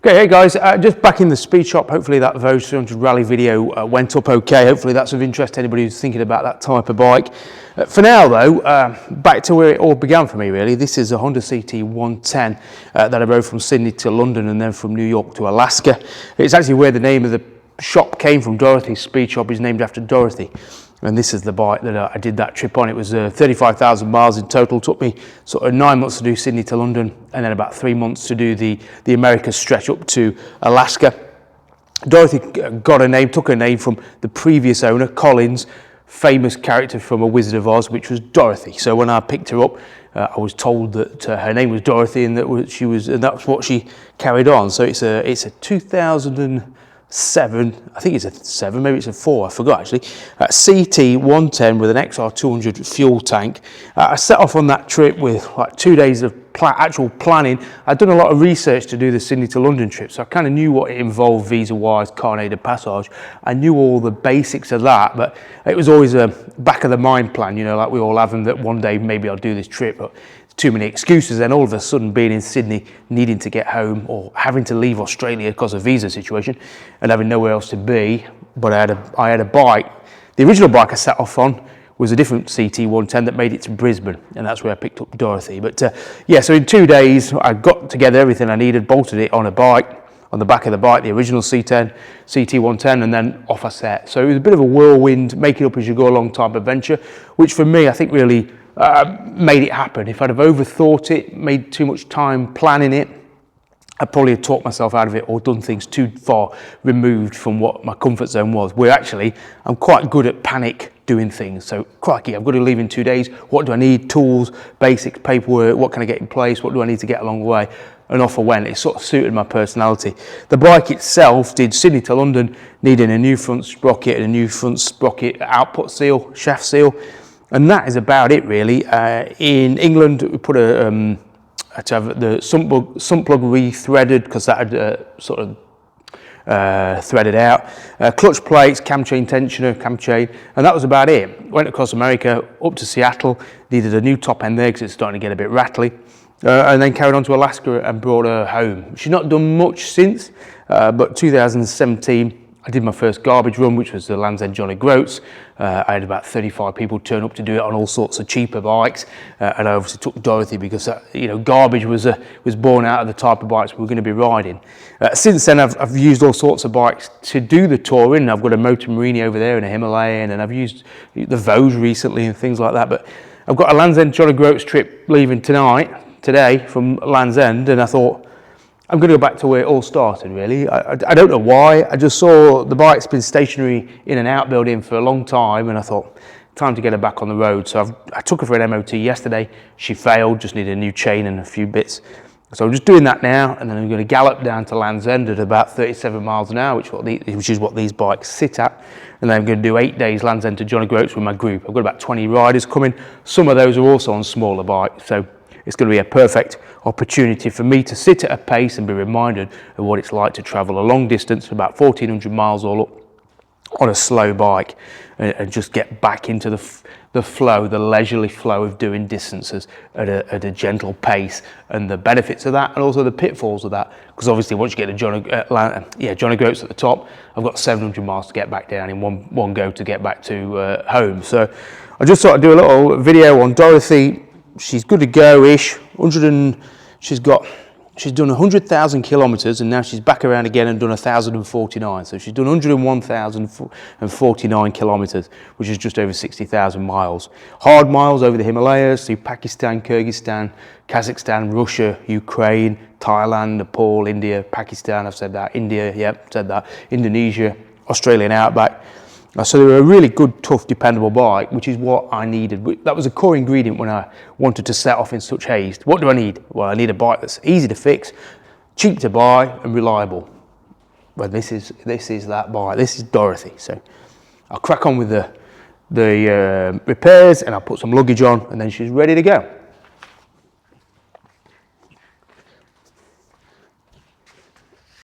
Okay, hey guys, just back in the speed shop. Hopefully that Vosges 300 rally video went up okay. Hopefully that's of interest to anybody who's thinking about that type of bike. For now though, back to where it all began for me really. This is a Honda CT 110 that I rode from Sydney to London and then from New York to Alaska. It's actually where the name of the shop came from. Dorothy's speed shop is named after Dorothy. And this is the bike that I did that trip on. It was 35,000 miles in total. Took me sort of 9 months to do Sydney to London and then about 3 months to do the Americas stretch up to Alaska. Dorothy got a name, took her name from the previous owner, Collins, famous character from A Wizard of Oz, which was Dorothy. So when I picked her up, I was told that her name was Dorothy and and that's what she carried on. So it's a 2007, I think it's a 7, maybe it's a 4, I forgot actually, CT 110 with an XR200 fuel tank. I set off on that trip with like 2 days of actual planning. I'd done a lot of research to do the Sydney to London trip, so I kind of knew what it involved visa-wise, carnet de passage. I knew all the basics of that, but it was always a back of the mind plan, you know, like we all have, and that one day maybe I'll do this trip, but too many excuses. Then all of a sudden being in Sydney, needing to get home or having to leave Australia because of visa situation and having nowhere else to be. But I had a bike. The original bike I set off on was a different CT 110 that made it to Brisbane, and that's where I picked up Dorothy. But yeah, so in 2 days I got together everything I needed, bolted it on a bike, on the back of the bike, the original CT 110, and then off I set. So it was a bit of a whirlwind, make it up as you go along type adventure, which for me I think really made it happen. If I'd have overthought it, made too much time planning it, I'd probably have talked myself out of it or done things too far removed from what my comfort zone was. Where actually, I'm quite good at panic doing things. So, crikey, I've got to leave in 2 days. What do I need? Tools, basics, paperwork, what can I get in place? What do I need to get along the way? And off I went. It sort of suited my personality. The bike itself did Sydney to London, needing a new front sprocket and a new front sprocket output seal, shaft seal. And that is about it really. In England, we put to have the sump plug re-threaded because that had sort of threaded out. Clutch plates, cam chain tensioner, cam chain, and that was about it. Went across America, up to Seattle, needed a new top end there because it's starting to get a bit rattly. And then carried on to Alaska and brought her home. She's not done much since, but 2017, I did my first garbage run, which was the Land's End Johnny Groats. I had about 35 people turn up to do it on all sorts of cheaper bikes, and I obviously took Dorothy because garbage was born out of the type of bikes we were going to be riding. Since then, I've used all sorts of bikes to do the touring. I've got a Motor Marini over there and a Himalayan, and I've used the Vosges recently and things like that. But I've got a Land's End Johnny Groats trip leaving today from Land's End, and I thought, I'm going to go back to where it all started really. I don't know why, I just saw the bike's been stationary in an outbuilding for a long time and I thought, time to get her back on the road. So I took her for an MOT yesterday, she failed, just needed a new chain and a few bits. So I'm just doing that now and then I'm going to gallop down to Land's End at about 37 miles an hour, which is what these bikes sit at. And then I'm going to do 8 days Land's End to Johnny Groats with my group. I've got about 20 riders coming, some of those are also on smaller bikes. So it's going to be a perfect opportunity for me to sit at a pace and be reminded of what it's like to travel a long distance, about 1,400 miles all up, on a slow bike, and just get back into the flow, the leisurely flow of doing distances at a gentle pace, and the benefits of that, and also the pitfalls of that. Because obviously, once you get to Johnny Groats at the top, I've got 700 miles to get back down in one go to get back to home. So I just thought I'd do a little video on Dorothy. She's good to go-ish. She's done 100,000 kilometers and now she's back around again and done 1,049. So she's done 101,049 kilometers, which is just over 60,000 miles. Hard miles over the Himalayas, through Pakistan, Kyrgyzstan, Kazakhstan, Russia, Ukraine, Thailand, Nepal, India, Pakistan, I've said that, India, yep, said that, Indonesia, Australian outback. So they were a really good, tough, dependable bike, which is what I needed. That was a core ingredient when I wanted to set off in such haste. What do I need? Well, I need a bike that's easy to fix, cheap to buy, and reliable. Well, this is that bike. This is Dorothy. So I'll crack on with the repairs, and I'll put some luggage on, and then she's ready to go.